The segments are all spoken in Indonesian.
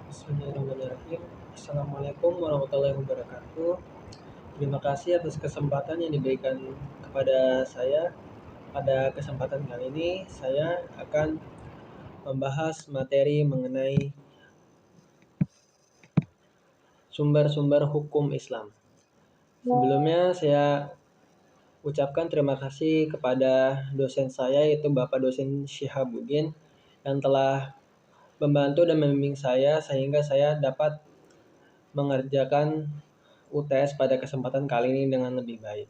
Bismillahirrahmanirrahim. Assalamualaikum warahmatullahi wabarakatuh. Terima kasih atas kesempatan yang diberikan kepada saya. Pada kesempatan kali ini, saya akan membahas materi mengenai sumber-sumber hukum Islam. Sebelumnya, saya ucapkan terima kasih kepada dosen saya, yaitu Bapak Dosen Syihabuddin, yang telah membantu dan membimbing saya sehingga saya dapat mengerjakan UTS pada kesempatan kali ini dengan lebih baik.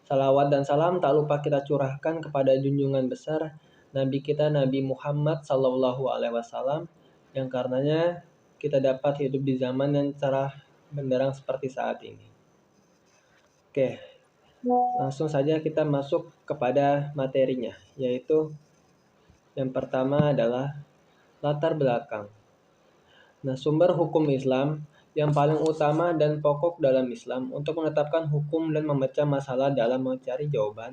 Salawat dan salam tak lupa kita curahkan kepada junjungan besar Nabi kita Nabi Muhammad Sallallahu Alaihi Wasallam, yang karenanya kita dapat hidup di zaman yang cerah benderang seperti saat ini. Oke, langsung saja kita masuk kepada materinya, yaitu yang pertama adalah latar belakang. Nah, sumber hukum Islam yang paling utama dan pokok dalam Islam untuk menetapkan hukum dan memecah masalah dalam mencari jawaban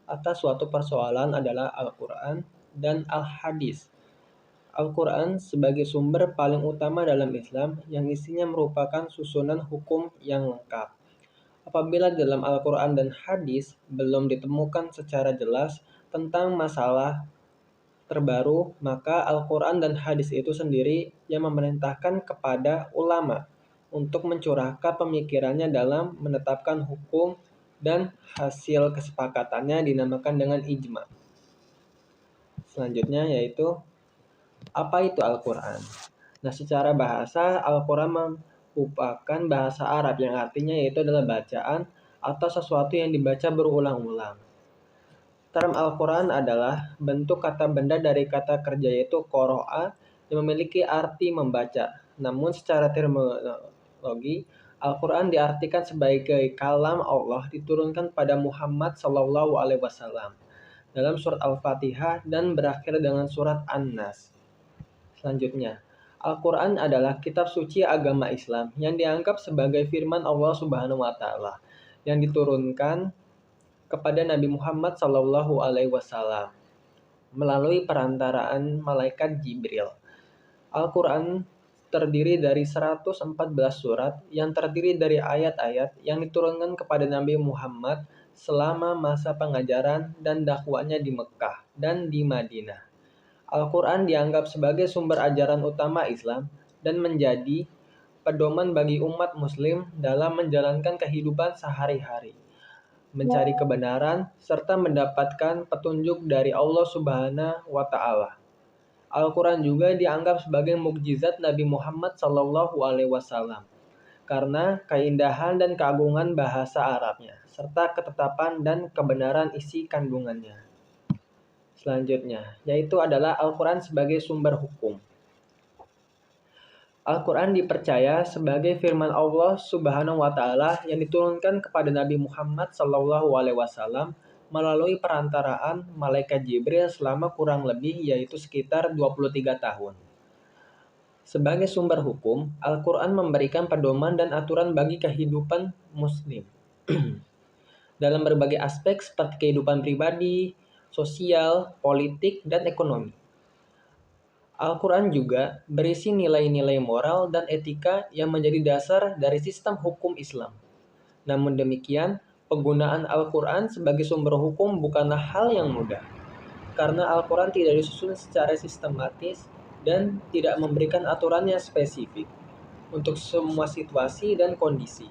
atas suatu persoalan adalah Al-Quran dan Al-Hadis. Al-Quran sebagai sumber paling utama dalam Islam yang isinya merupakan susunan hukum yang lengkap. Apabila dalam Al-Quran dan Hadis belum ditemukan secara jelas tentang masalah terbaru, maka Al-Quran dan Hadis itu sendiri yang memerintahkan kepada ulama untuk mencurahkan pemikirannya dalam menetapkan hukum, dan hasil kesepakatannya dinamakan dengan ijma. Selanjutnya yaitu apa itu Al-Quran? Nah, secara bahasa Al-Quran merupakan bahasa Arab yang artinya yaitu adalah bacaan atau sesuatu yang dibaca berulang-ulang. Term Al-Quran adalah bentuk kata benda dari kata kerja yaitu qoro'a yang memiliki arti membaca. Namun secara terminologi, Al-Quran diartikan sebagai kalam Allah diturunkan pada Muhammad Sallallahu Alaihi Wasallam dalam surat Al-Fatihah dan berakhir dengan surat An-Nas. Selanjutnya, Al-Quran adalah kitab suci agama Islam yang dianggap sebagai firman Allah Subhanahu wa Ta'ala yang diturunkan kepada Nabi Muhammad Sallallahu Alaihi Wasallam melalui perantaraan malaikat Jibril. Al-Quran terdiri dari 114 surat yang terdiri dari ayat-ayat yang diturunkan kepada Nabi Muhammad selama masa pengajaran dan dakwahnya di Mekah dan di Madinah. Al-Quran dianggap sebagai sumber ajaran utama Islam dan menjadi pedoman bagi umat muslim dalam menjalankan kehidupan sehari-hari, mencari kebenaran, serta mendapatkan petunjuk dari Allah Subhanahu wa Ta'ala. Al-Quran juga dianggap sebagai mukjizat Nabi Muhammad Sallallahu Alaihi Wasallam karena keindahan dan keagungan bahasa Arabnya, serta ketetapan dan kebenaran isi kandungannya. Selanjutnya, yaitu adalah Al-Quran sebagai sumber hukum. Al-Quran dipercaya sebagai firman Allah Subhanahu wa Ta'ala yang diturunkan kepada Nabi Muhammad Sallallahu Alaihi Wasallam melalui perantaraan malaikat Jibril selama kurang lebih yaitu sekitar 23 tahun. Sebagai sumber hukum, Al-Quran memberikan pedoman dan aturan bagi kehidupan muslim dalam berbagai aspek seperti kehidupan pribadi, sosial, politik, dan ekonomi. Al-Quran juga berisi nilai-nilai moral dan etika yang menjadi dasar dari sistem hukum Islam. Namun demikian, penggunaan Al-Quran sebagai sumber hukum bukanlah hal yang mudah, karena Al-Quran tidak disusun secara sistematis dan tidak memberikan aturan yang spesifik untuk semua situasi dan kondisi.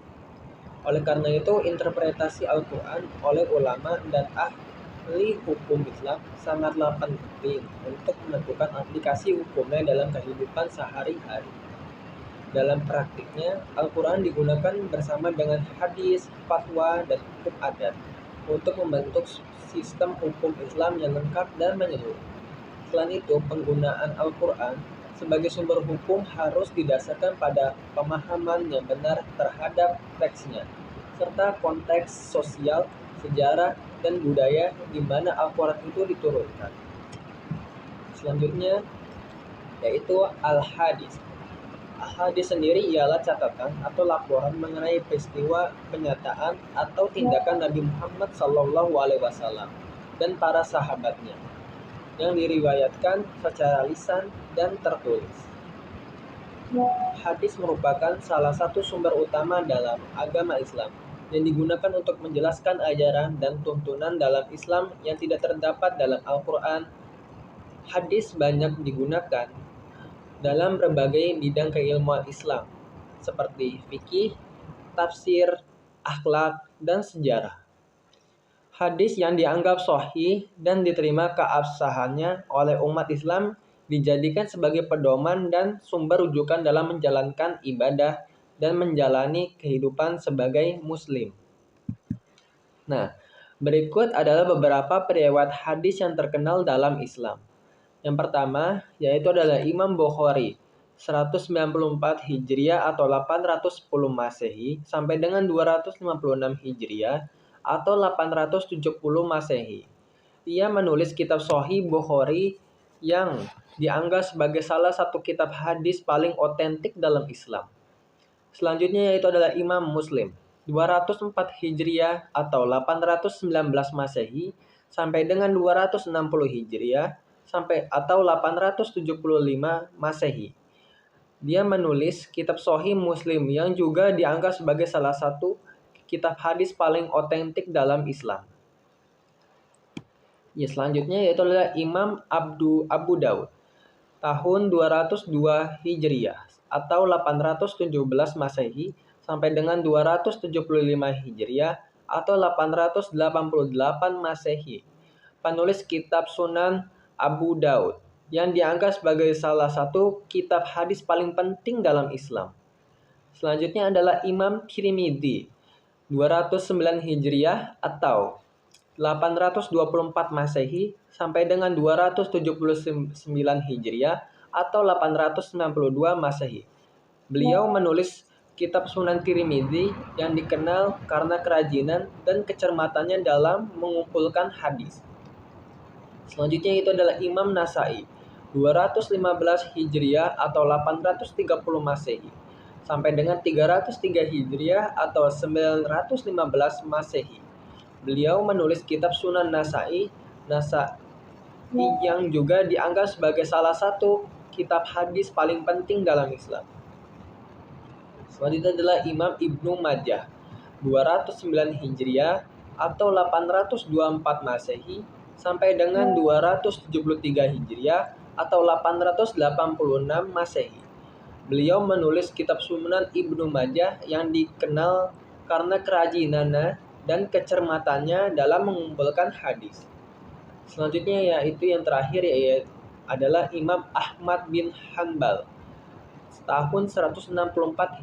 Oleh karena itu, interpretasi Al-Quran oleh ulama dan ahli hukum Islam sangatlah penting untuk menentukan aplikasi hukumnya dalam kehidupan sehari-hari. Dalam praktiknya, Al-Quran digunakan bersama dengan hadis, fatwa, dan hukum adat untuk membentuk sistem hukum Islam yang lengkap dan menyeluruh. Selain itu, penggunaan Al-Quran sebagai sumber hukum harus didasarkan pada pemahaman yang benar terhadap teksnya, serta konteks sosial, sejarah, dan budaya di mana Al-Quran itu diturunkan. Selanjutnya, yaitu Al-Hadis. Al-Hadis sendiri ialah catatan atau laporan mengenai peristiwa, kenyataan, atau tindakan Nabi Muhammad SAW dan para sahabatnya yang diriwayatkan secara lisan dan tertulis. Hadis merupakan salah satu sumber utama dalam agama Islam yang digunakan untuk menjelaskan ajaran dan tuntunan dalam Islam yang tidak terdapat dalam Al-Quran. Hadis banyak digunakan dalam berbagai bidang keilmuan Islam, seperti fikih, tafsir, akhlak, dan sejarah. Hadis yang dianggap sahih dan diterima keabsahannya oleh umat Islam dijadikan sebagai pedoman dan sumber rujukan dalam menjalankan ibadah dan menjalani kehidupan sebagai muslim. Nah, berikut adalah beberapa periwayat hadis yang terkenal dalam Islam. Yang pertama, yaitu adalah Imam Bukhari, 194 Hijriah atau 810 Masehi sampai dengan 256 Hijriah atau 870 Masehi. Ia menulis kitab Sahih Bukhari yang dianggap sebagai salah satu kitab hadis paling otentik dalam Islam. Selanjutnya yaitu adalah Imam Muslim, 204 Hijriah atau 819 Masehi sampai dengan 260 Hijriah atau 875 Masehi. Dia menulis kitab Sahih Muslim yang juga dianggap sebagai salah satu kitab hadis paling otentik dalam Islam. Ya, selanjutnya yaitu adalah Imam Abu Daud, tahun 202 Hijriah atau 817 Masehi sampai dengan 275 Hijriah atau 888 Masehi. Penulis kitab Sunan Abu Daud yang dianggap sebagai salah satu kitab hadis paling penting dalam Islam. Selanjutnya adalah Imam Tirmidzi, 209 Hijriah atau 824 Masehi sampai dengan 279 Hijriah atau 892 Masehi. Beliau menulis kitab Sunan Tirmidzi yang dikenal karena kerajinan dan kecermatannya dalam mengumpulkan hadis. Selanjutnya itu adalah Imam Nasai, 215 Hijriah atau 830 Masehi sampai dengan 303 Hijriah atau 915 Masehi. Beliau menulis kitab Sunan Nasai yang juga dianggap sebagai salah satu kitab hadis paling penting dalam Islam. Selanjutnya adalah Imam Ibnu Majah, 209 Hijriah atau 824 Masehi sampai dengan 273 Hijriah atau 886 Masehi. Beliau menulis kitab Sunan Ibnu Majah yang dikenal karena kerajinannya dan kecermatannya dalam mengumpulkan hadis. Selanjutnya yaitu yang terakhir yaitu adalah Imam Ahmad bin Hanbal, tahun 164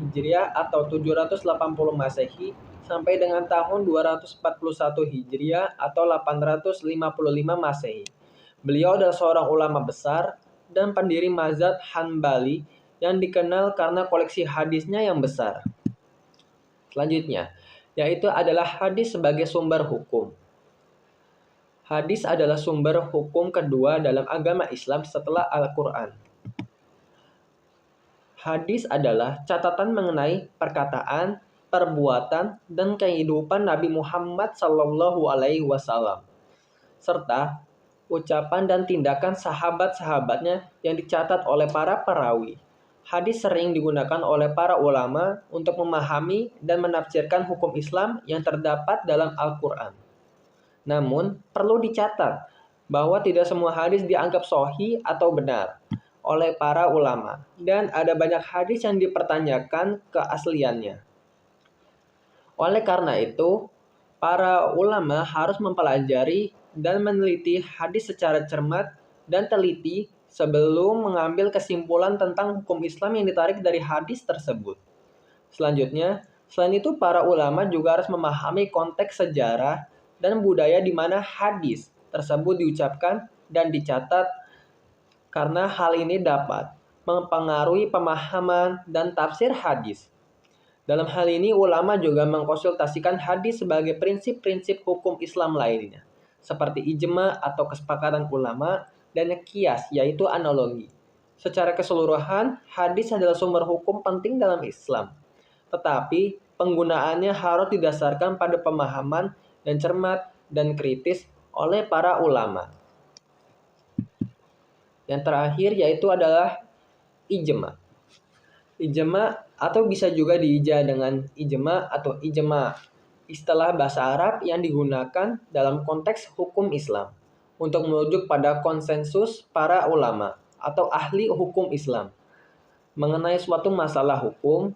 Hijriah atau 780 Masehi sampai dengan tahun 241 Hijriah atau 855 Masehi. Beliau adalah seorang ulama besar dan pendiri mazhab Hanbali yang dikenal karena koleksi hadisnya yang besar. Selanjutnya, yaitu adalah hadis sebagai sumber hukum. Hadis adalah sumber hukum kedua dalam agama Islam setelah Al-Quran. Hadis adalah catatan mengenai perkataan, perbuatan, dan kehidupan Nabi Muhammad SAW, serta ucapan dan tindakan sahabat-sahabatnya yang dicatat oleh para perawi. Hadis sering digunakan oleh para ulama untuk memahami dan menafsirkan hukum Islam yang terdapat dalam Al-Quran. Namun, perlu dicatat bahwa tidak semua hadis dianggap sahih atau benar oleh para ulama, dan ada banyak hadis yang dipertanyakan keasliannya. Oleh karena itu, para ulama harus mempelajari dan meneliti hadis secara cermat dan teliti sebelum mengambil kesimpulan tentang hukum Islam yang ditarik dari hadis tersebut. Selanjutnya, selain itu para ulama juga harus memahami konteks sejarah dan budaya di mana hadis tersebut diucapkan dan dicatat, karena hal ini dapat mempengaruhi pemahaman dan tafsir hadis. Dalam hal ini, ulama juga mengkonsultasikan hadis sebagai prinsip-prinsip hukum Islam lainnya, seperti ijma atau kesepakatan ulama, dan kias, yaitu analogi. Secara keseluruhan, hadis adalah sumber hukum penting dalam Islam. Tetapi, penggunaannya harus didasarkan pada pemahaman yang cermat dan kritis oleh para ulama. Yang terakhir yaitu adalah ijma. Ijma atau bisa juga diija dengan ijma atau ijma, istilah bahasa Arab yang digunakan dalam konteks hukum Islam untuk merujuk pada konsensus para ulama atau ahli hukum Islam mengenai suatu masalah hukum.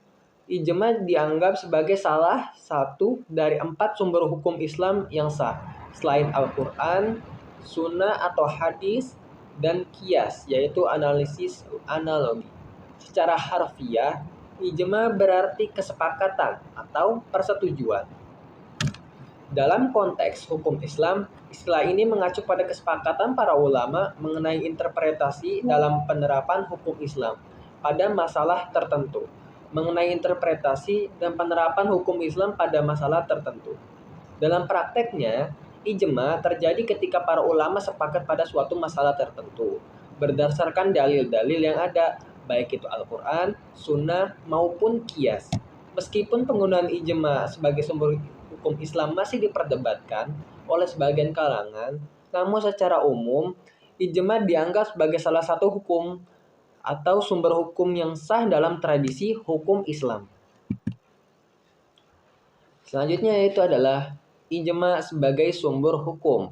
Ijma dianggap sebagai salah satu dari 4 sumber hukum Islam yang sah, selain Al-Quran, Sunnah atau hadis, dan kias, yaitu analisis analogi. Secara harfiah, ijma berarti kesepakatan atau persetujuan. Dalam konteks hukum Islam, istilah ini mengacu pada kesepakatan para ulama mengenai interpretasi dalam penerapan hukum Islam pada masalah tertentu. Mengenai interpretasi dan penerapan hukum Islam pada masalah tertentu. Dalam prakteknya, ijma terjadi ketika para ulama sepakat pada suatu masalah tertentu, berdasarkan dalil-dalil yang ada, baik itu Al-Quran, Sunnah, maupun Qiyas. Meskipun penggunaan ijma sebagai sumber hukum Islam masih diperdebatkan oleh sebagian kalangan, namun secara umum, ijma dianggap sebagai salah satu hukum atau sumber hukum yang sah dalam tradisi hukum Islam. Selanjutnya yaitu adalah ijma sebagai sumber hukum.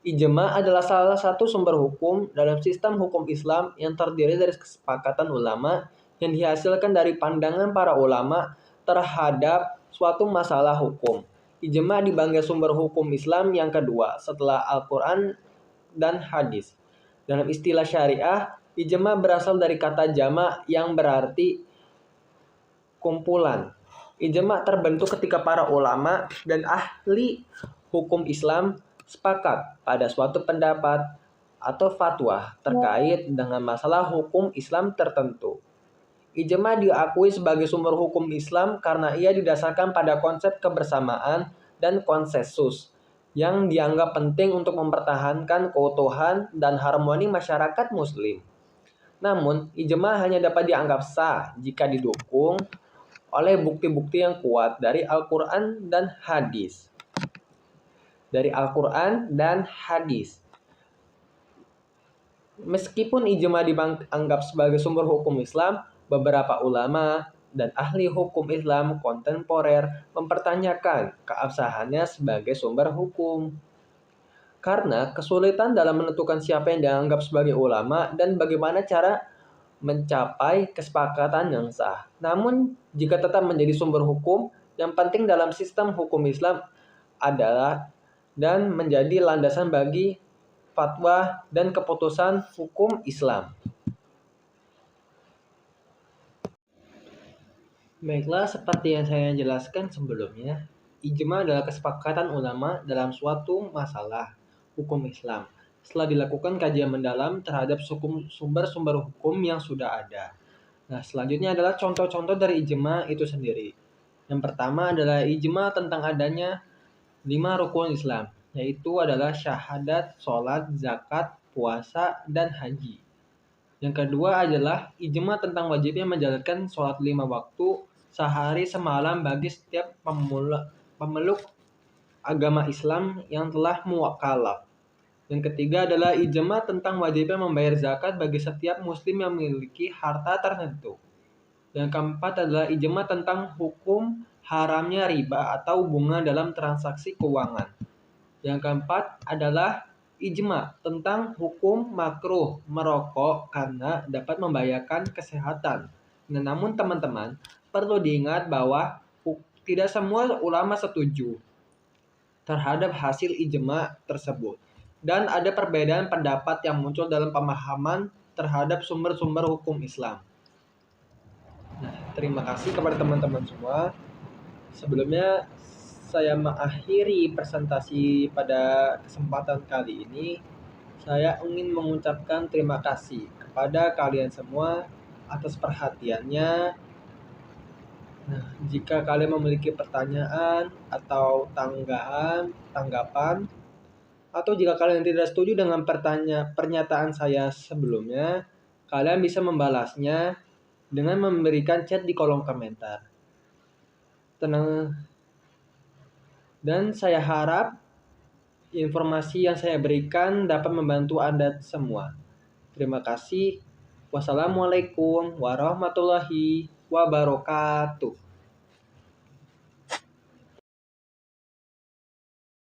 Ijma adalah salah satu sumber hukum dalam sistem hukum Islam yang terdiri dari kesepakatan ulama yang dihasilkan dari pandangan para ulama terhadap suatu masalah hukum. Ijma dipanggil sumber hukum Islam yang kedua setelah Al-Quran dan hadis. Dalam istilah syariah, ijma berasal dari kata jama yang berarti kumpulan. Ijma terbentuk ketika para ulama dan ahli hukum Islam sepakat pada suatu pendapat atau fatwa terkait dengan masalah hukum Islam tertentu. Ijma diakui sebagai sumber hukum Islam karena ia didasarkan pada konsep kebersamaan dan konsensus yang dianggap penting untuk mempertahankan keutuhan dan harmoni masyarakat muslim. Namun, ijma hanya dapat dianggap sah jika didukung oleh bukti-bukti yang kuat dari Al-Quran dan hadis. Meskipun ijma dianggap sebagai sumber hukum Islam, beberapa ulama dan ahli hukum Islam kontemporer mempertanyakan keabsahannya sebagai sumber hukum. Karena kesulitan dalam menentukan siapa yang dianggap sebagai ulama dan bagaimana cara mencapai kesepakatan yang sah. Namun, jika tetap menjadi sumber hukum, yang penting dalam sistem hukum Islam adalah dan menjadi landasan bagi fatwa dan keputusan hukum Islam. Baiklah, seperti yang saya jelaskan sebelumnya, ijma adalah kesepakatan ulama dalam suatu masalah hukum Islam setelah dilakukan kajian mendalam terhadap sumber-sumber hukum yang sudah ada. Nah, selanjutnya adalah contoh-contoh dari ijma itu sendiri. Yang pertama adalah ijma tentang adanya 5 rukun Islam, yaitu adalah syahadat, sholat, zakat, puasa, dan haji. Yang kedua adalah ijma tentang wajibnya menjalankan sholat 5 waktu sehari semalam bagi setiap pemeluk agama Islam yang telah muwakkalaf. Yang ketiga adalah ijma tentang wajibnya membayar zakat bagi setiap muslim yang memiliki harta tertentu. Yang keempat adalah ijma tentang hukum haramnya riba atau bunga dalam transaksi keuangan. Yang keempat adalah ijma tentang hukum makruh merokok karena dapat membahayakan kesehatan. Nah, namun teman-teman perlu diingat bahwa tidak semua ulama setuju terhadap hasil ijma tersebut. Dan ada perbedaan pendapat yang muncul dalam pemahaman terhadap sumber-sumber hukum Islam. Nah, terima kasih kepada teman-teman semua. Sebelumnya saya mengakhiri presentasi pada kesempatan kali ini. Saya ingin mengucapkan terima kasih kepada kalian semua atas perhatiannya. Nah, jika kalian memiliki pertanyaan atau tanggapan, atau jika kalian tidak setuju dengan pernyataan saya sebelumnya, kalian bisa membalasnya dengan memberikan chat di kolom komentar. Dan saya harap informasi yang saya berikan dapat membantu Anda semua. Terima kasih. Wassalamualaikum warahmatullahi wabarakatuh.